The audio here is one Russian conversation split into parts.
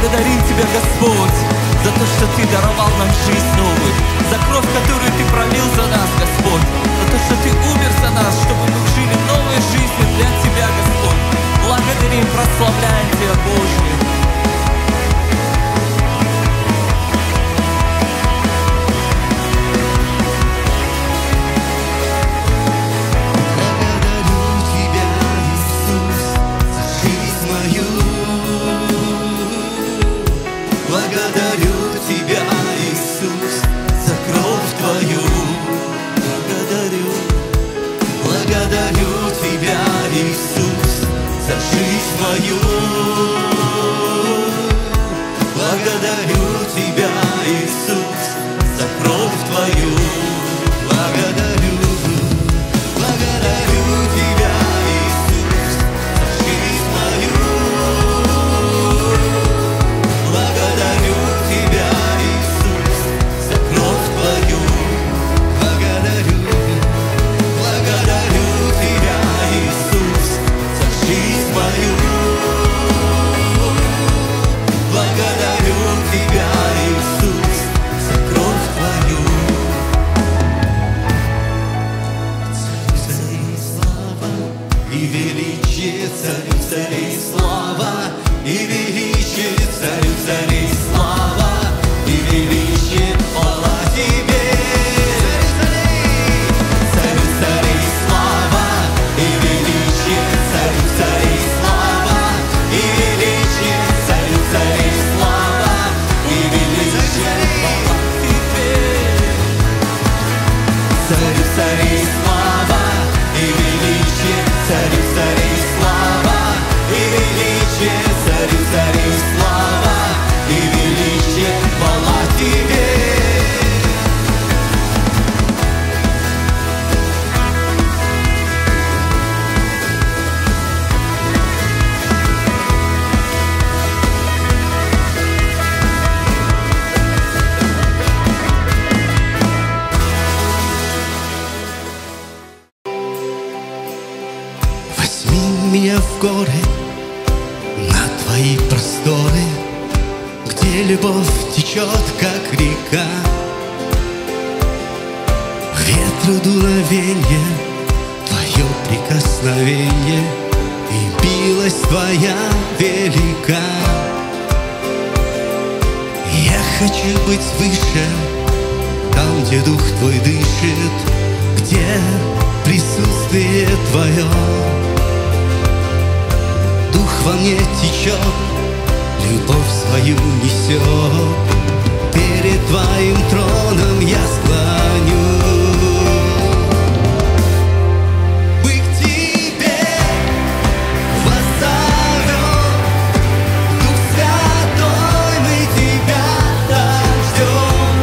Благодарим Тебя, Господь, за то, что Ты даровал нам жизнь новую, за кровь, которую Ты пролил за нас, Господь, за то, что Ты умер за нас, чтобы мы жили новой жизнью для Тебя, Господь. Благодарим, прославляем Тебя, Боже. Благодарю Тебя, Иисус, за кровь Твою. Благодарю Тебя, Иисус, за жизнь мою. Благодарю Тебя, Иисус, за кровь Твою. Благодарю Тебя, Иисус, за жизнь мою. Благодарю Тебя, Иисус, за кровь Твою. Благодарю Тебя, Иисус, за жизнь мою. Благодарю Тебя, Иисус, за кровь Твою. Царю царей слава и величие, царю царей слава и величие, царю царей слава и величие, хвала Тебе. Царю царей слава и величие, царю царей слава и величие, царю царей слава и величие, хвала Тебе. Царю царей слава и величие, царю царей слава и величие, царю царей слава и величие, хвала Тебе. Возьми меня в горы, на Твои просторы, где любовь течет, как река. Ветру дуновенье, Твое прикосновение, и милость Твоя велика. Я хочу быть выше, там, где Дух Твой дышит, где присутствие Твое. Дух во мне течет, любовь свою несет, перед Твоим троном я склонюсь. Мы к Тебе воззовем, Дух Святой, мы Тебя так ждем.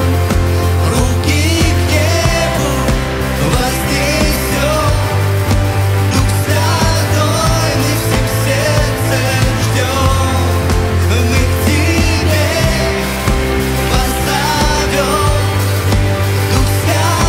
Руки к небу вознесем, Дух Святой, мы всем сердцем ждем. Мы к Тебе воззовем, Дух Святой.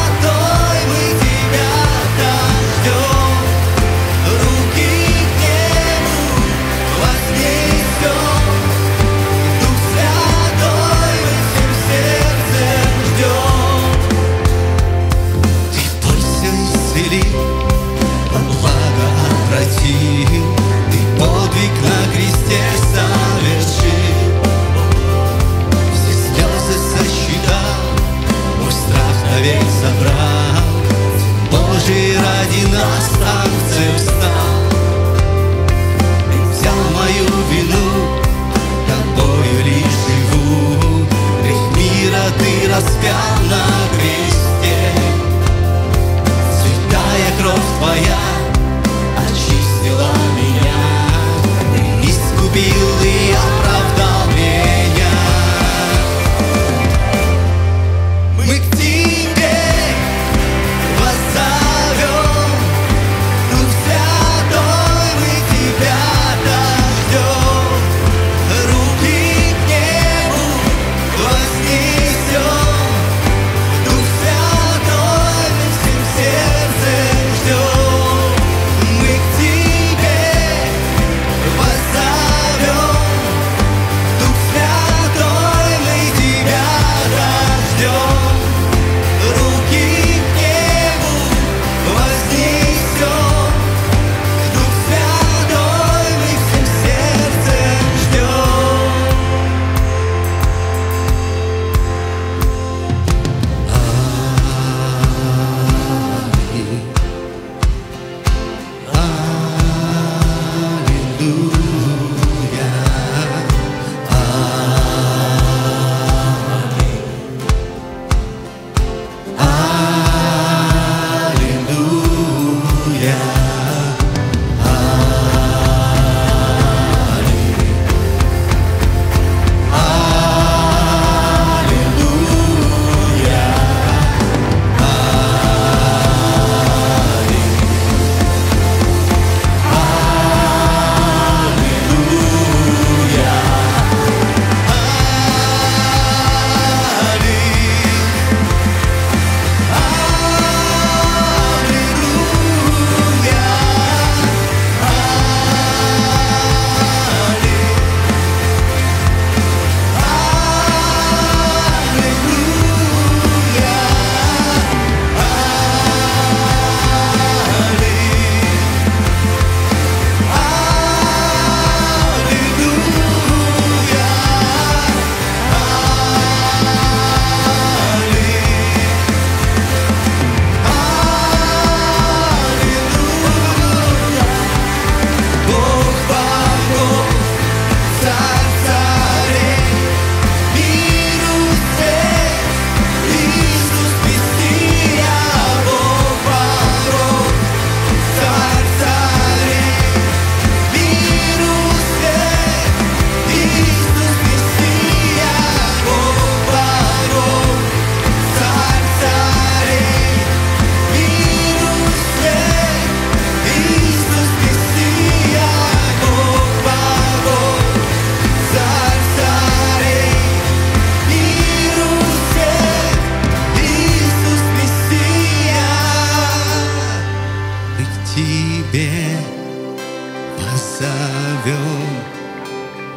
позовем.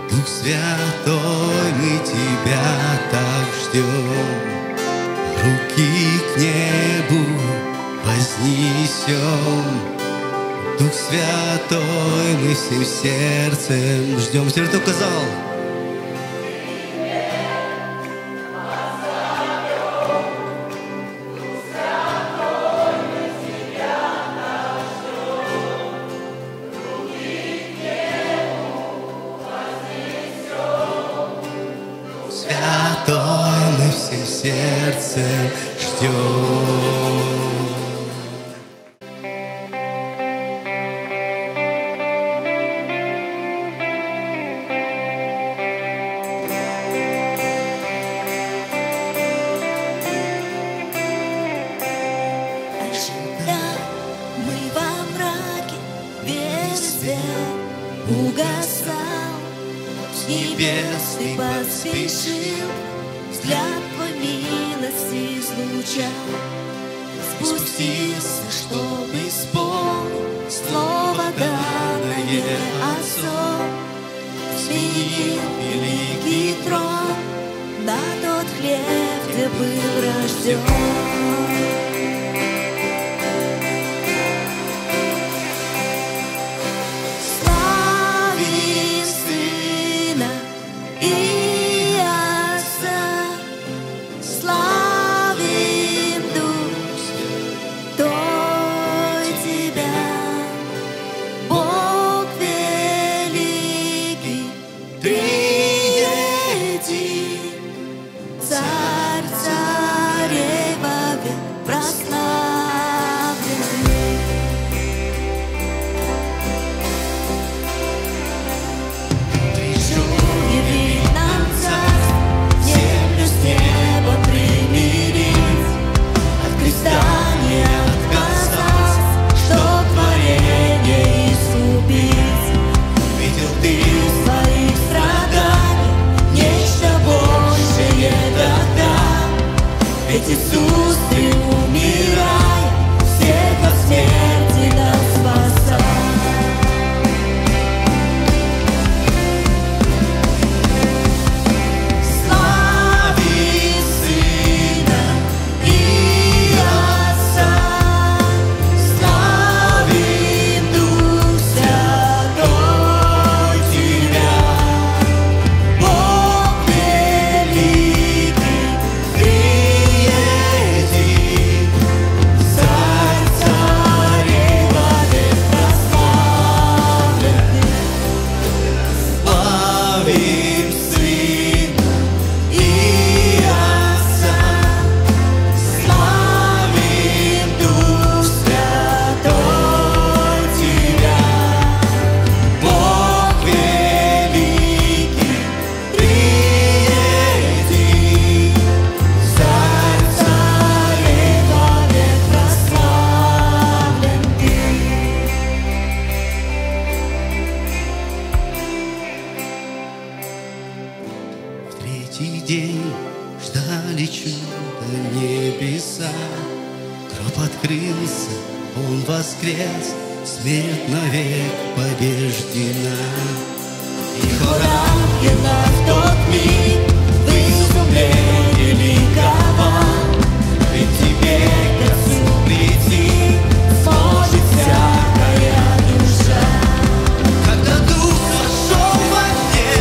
Дух Святой, мы Тебя так ждем. Руки к небу вознесем. Дух Святой, мы всем сердцем ждем. Теперь кто сказал? Святой, мы всем сердцем ждем. Мы во мраке, весь свет угасал, с небес ты поспешил, взгляд твой милости излучал, спустился, чтобы исполнить слово, данное Отцом, сменил великий трон на тот хлеб, где был рожден. Царь царей вовек прославленный. Пришел явить нам царство, землю с небом примирить, от креста не отказаться, чтоб творение искупить. Видел ты в своих страданиях нечто большее тогда, ведь Иисус, ты умирая, всех от смерти нас спасал. Слави Сына и Отца, славим Дух Святой Тебя, Бог великий, триедин, Царь царей вовек прославленный. Славим Сына и Отца, славим Дух Святой Тебя, Бог великий, триедин, Царь царей вовек прославленный. В третий день ждали чуда небеса. Гроб открылся, Он воскрес, смерть навек побеждена. И хор ангелов в тот миг в изумлении ликовал, ведь теперь к Отцу прийти сможет всякая душа. Когда Дух сошел во тьме,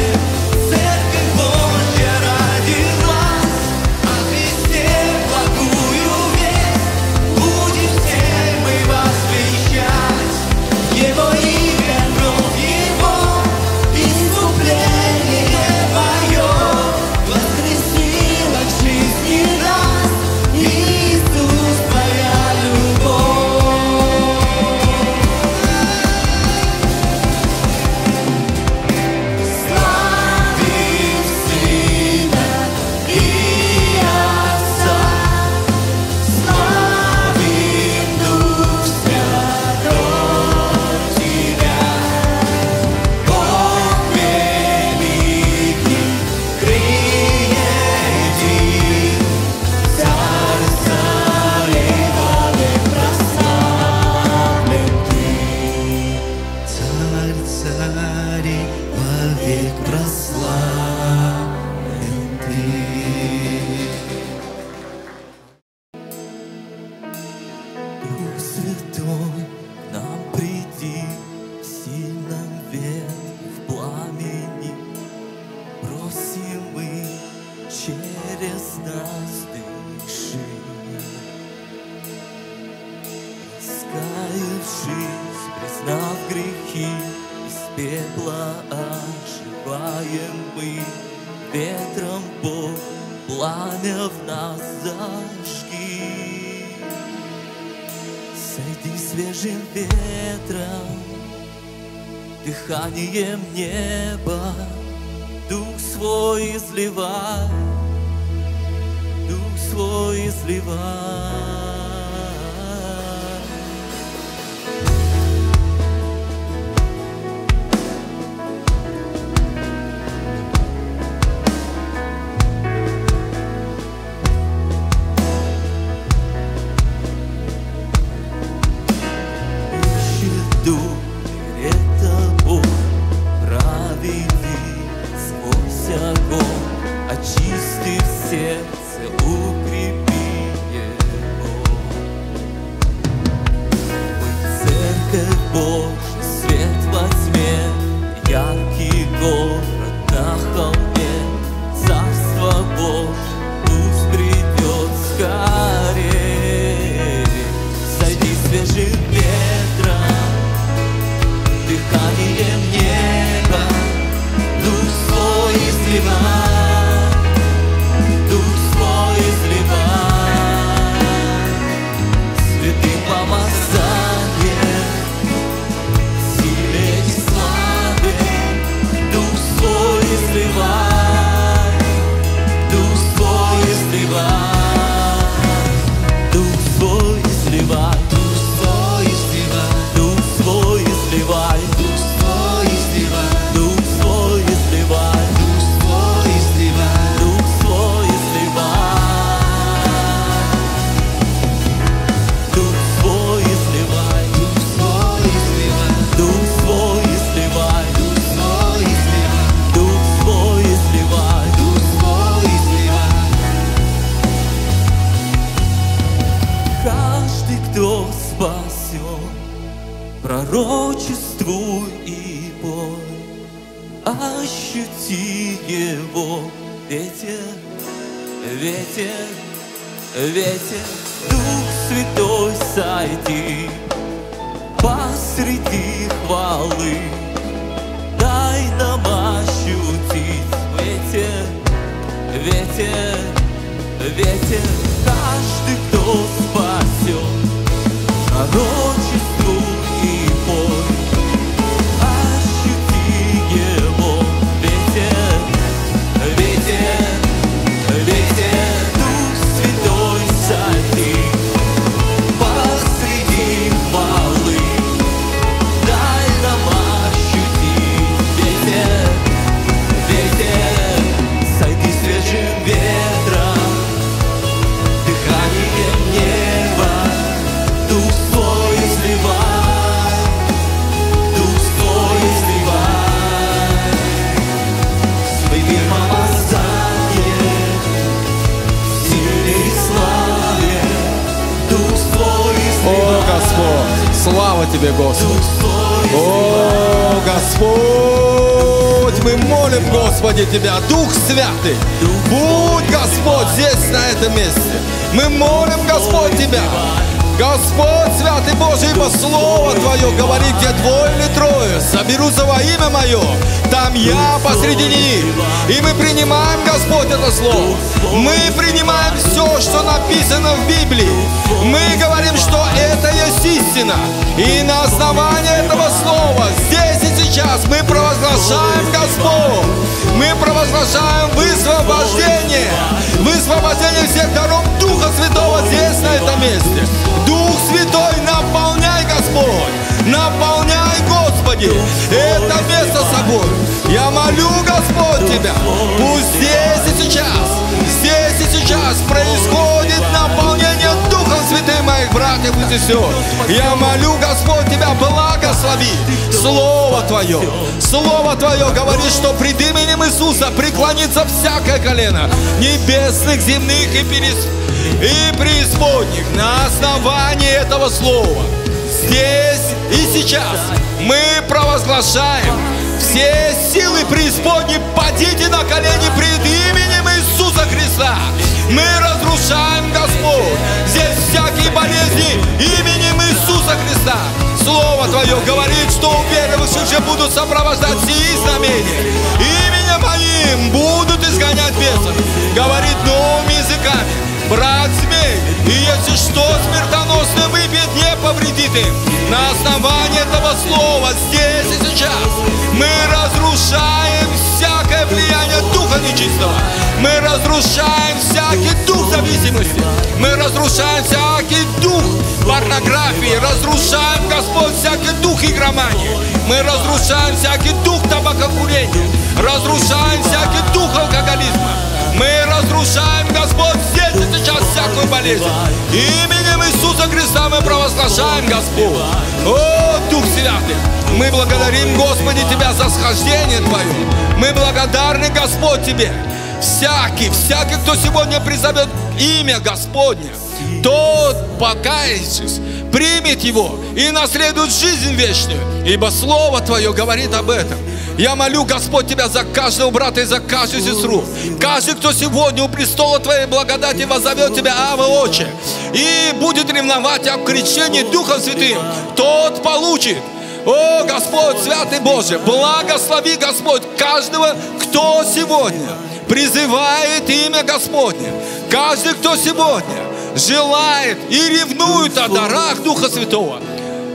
Церковь Божья родилась, о Христе благую весть будем все мы возвещать. Его имя, кровь Его нас дыши. Раскаявшись, признав грехи, из пепла оживаем мы. Ветром Бог пламя в нас зажги. Сойди свежим ветром, дыханием неба, Дух свой изливай, Дух свой изливай. Очисти в сердце, укрепи его. Мы церковь Божия, свет во тьме, яркий город на холме. Царство Божие пусть придет скорее. Сойди свежим ветром, дыханием неба, Дух свой изливай. Пророчествуй и пой, ощути его. Ветер, ветер, ветер, Дух Святой, сойди посреди хвалы. Дай нам ощутить ветер, ветер, ветер. Каждый, кто спасен, пророчествуй и пой, ощути его. Ветер, ветер, ветер, Дух Святой, сойди посреди хвалы. Дай нам ощутить ветер, ветер, сойди свежим ветром, дыханием неба, Дух свой изливай, Дух свой изливай. Свой мир помазание, силе и славе, Дух свой изливай. О, Господь, слава Тебе, Господь! О, Господь, мы молим, Господи, Тебя, Дух Святый, будь, Господь, здесь, на этом месте. Мы молим, Господь, Тебя. Господь, Святый Божий, ибо Слово Твое говорит, где двое или трое соберутся во имя Мое, там я посреди них. И мы принимаем, Господь, это Слово. Мы принимаем все, что написано в Библии. Мы говорим, что это есть истина. И на основании этого Слова здесь и сейчас мы провозглашаем, Господь, мы провозглашаем высвобождение всех даров Духа Святого здесь, на этом месте. Дух Святой, наполняй, Господь, наполняй, Господи, это место собой. Я молю, Господь, Тебя, пусть здесь и сейчас происходит наполнение Духом Святым моих братьев и сестер. Я молю, Господь, Тебя, благослови Слово Твое. Слово Твое говорит, что пред именем Иисуса преклонится всякое колено небесных, земных и преисподних. На основании этого Слова здесь и сейчас мы провозглашаем: все силы преисподней, падите на колени пред именем Иисуса Христа. Мы разрушаем, Господь, здесь всякие болезни именем Иисуса Христа. Слово Твое говорит, что у верующих же будут сопровождать сии знамения. Именем Моим будут изгонять бесов. Говорит новыми языками. Брат змей, и если что смертоносное выпьет, не повредит им. На основании этого слова здесь и сейчас мы разрушаем всякое влияние духа нечистого. Мы разрушаем всякий дух зависимости. Мы разрушаем всякий дух порнографии. Разрушаем, Господь, всякий дух игромании. Мы разрушаем всякий дух табакокурения. Разрушаем всякий дух алкоголизма. Мы разрушаем, Господь, здесь и сейчас всякую болезнь. Именем Иисуса Христа мы провозглашаем, Господь. О, Дух Святый, мы благодарим, Господи, Тебя за схождение Твое. Мы благодарны, Господь, Тебе. Всякий, кто сегодня призовет имя Господне, тот, покаявшись, примет его и наследует жизнь вечную. Ибо Слово Твое говорит об этом. Я молю, Господь, Тебя за каждого брата и за каждую сестру. Каждый, кто сегодня у престола Твоей благодати воззовет Тебя, Ава, Отче, и будет ревновать об крещении Духом Святым, тот получит. О, Господь, Святый Боже, благослови, Господь, каждого, кто сегодня призывает имя Господне. Каждый, кто сегодня желает и ревнует о дарах Духа Святого.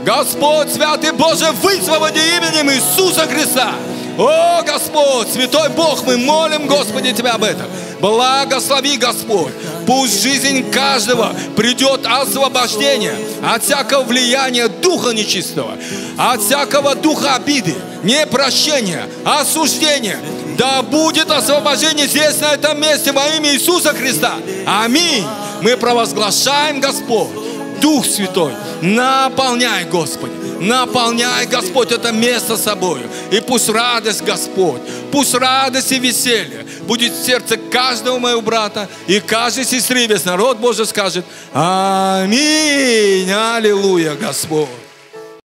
Господь, Святый Боже, высвободи именем Иисуса Христа. О, Господь, Святой Бог, мы молим, Господи, Тебя об этом. Благослови, Господь. Пусть жизнь каждого придет освобождение от всякого влияния духа нечистого, от всякого духа обиды, непрощения, осуждения. Да будет освобождение здесь, на этом месте, во имя Иисуса Христа. Аминь. Мы провозглашаем, Господь, Дух Святой, наполняй, Господи, наполняй, Господь, это место собою. И пусть радость, Господь, пусть радость и веселье будет в сердце каждого моего брата и каждой сестры. Весь народ Божий скажет: аминь, аллилуйя, Господь.